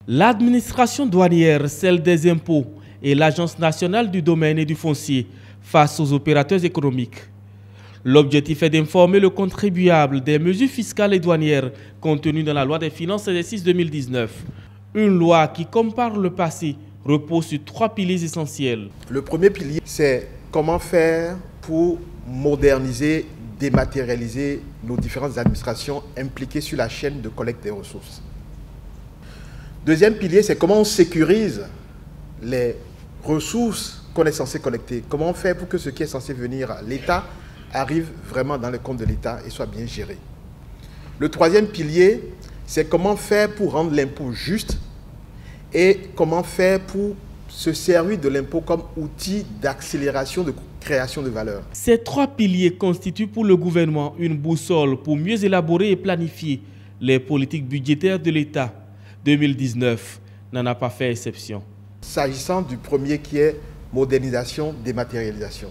L'administration douanière, celle des impôts et l'Agence nationale du domaine et du foncier face aux opérateurs économiques. L'objectif est d'informer le contribuable des mesures fiscales et douanières contenues dans la loi des finances exercice 2019. Une loi qui, comme par le passé, repose sur 3 piliers essentiels. Le premier pilier, c'est comment faire pour moderniser, dématérialiser nos différentes administrations impliquées sur la chaîne de collecte des ressources. Deuxième pilier, c'est comment on sécurise les ressources qu'on est censé collecter. Comment on fait pour que ce qui est censé venir à l'État arrive vraiment dans le compte de l'État et soit bien géré. Le troisième pilier, c'est comment faire pour rendre l'impôt juste et comment faire pour se servir de l'impôt comme outil d'accélération de création de valeur. Ces 3 piliers constituent pour le gouvernement une boussole pour mieux élaborer et planifier les politiques budgétaires de l'État. 2019 n'en a pas fait exception. S'agissant du premier qui est modernisation, dématérialisation.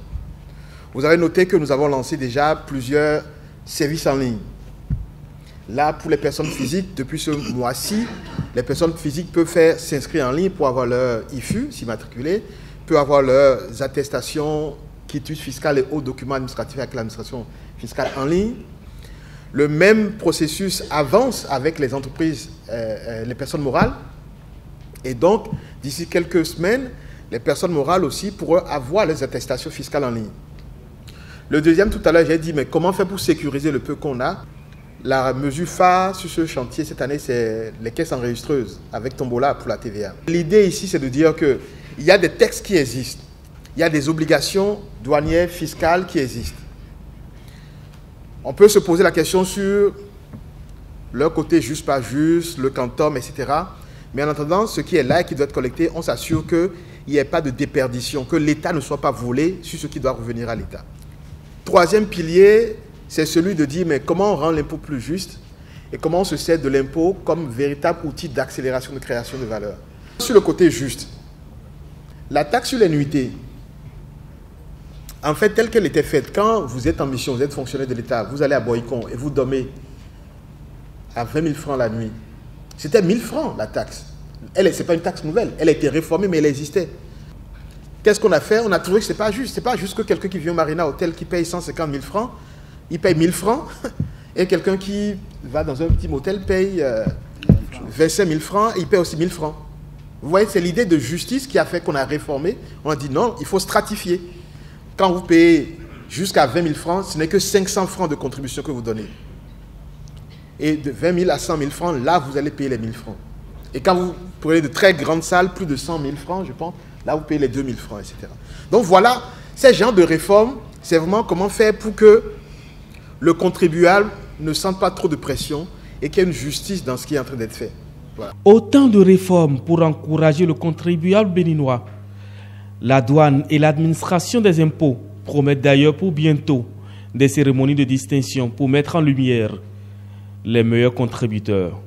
Vous avez noté que nous avons lancé déjà plusieurs services en ligne. Là, pour les personnes physiques, depuis ce mois-ci, les personnes physiques peuvent s'inscrire en ligne pour avoir leur IFU, s'immatriculer, peuvent avoir leurs attestations, quitus fiscales et autres documents administratifs avec l'administration fiscale en ligne. Le même processus avance avec les entreprises, les personnes morales. Et donc, d'ici quelques semaines, les personnes morales aussi pourront avoir les attestations fiscales en ligne. Le deuxième, tout à l'heure, j'ai dit, mais comment faire pour sécuriser le peu qu'on a? La mesure phare sur ce chantier cette année, c'est les caisses enregistreuses avec Tombola pour la TVA. L'idée ici, c'est de dire qu'il y a des textes qui existent. Il y a des obligations douanières, fiscales qui existent. On peut se poser la question sur leur côté juste, pas juste, le quantum, etc. Mais en attendant, ce qui est là et qui doit être collecté, on s'assure qu'il n'y ait pas de déperdition, que l'État ne soit pas volé sur ce qui doit revenir à l'État. Troisième pilier, c'est celui de dire mais comment on rend l'impôt plus juste et comment on se sert de l'impôt comme véritable outil d'accélération de création de valeur. Sur le côté juste, la taxe sur les nuitées, en fait, telle qu'elle était faite, quand vous êtes en mission, vous êtes fonctionnaire de l'État, vous allez à Boycon et vous dormez à 20 000 francs la nuit. C'était 1 000 francs la taxe. Ce n'est pas une taxe nouvelle, elle a été réformée mais elle existait. Qu'est-ce qu'on a fait? On a trouvé que ce n'est pas juste. Ce n'est pas juste que quelqu'un qui vient au Marina Hotel qui paye 150 000 francs, il paye 1 000 francs, et quelqu'un qui va dans un petit motel paye 25 000 francs, et il paye aussi 1 000 francs. Vous voyez, c'est l'idée de justice qui a fait qu'on a réformé. On a dit non, il faut stratifier. Quand vous payez jusqu'à 20 000 francs, ce n'est que 500 francs de contribution que vous donnez. Et de 20 000 à 100 000 francs, là, vous allez payer les 1 000 francs. Et quand vous prenez de très grandes salles, plus de 100 000 francs, je pense, là, vous payez les 2 000 francs, etc. Donc voilà, ces genres de réformes, c'est vraiment comment faire pour que le contribuable ne sente pas trop de pression et qu'il y ait une justice dans ce qui est en train d'être fait. Voilà. Autant de réformes pour encourager le contribuable béninois. La douane et l'administration des impôts promettent d'ailleurs pour bientôt des cérémonies de distinction pour mettre en lumière les meilleurs contributeurs.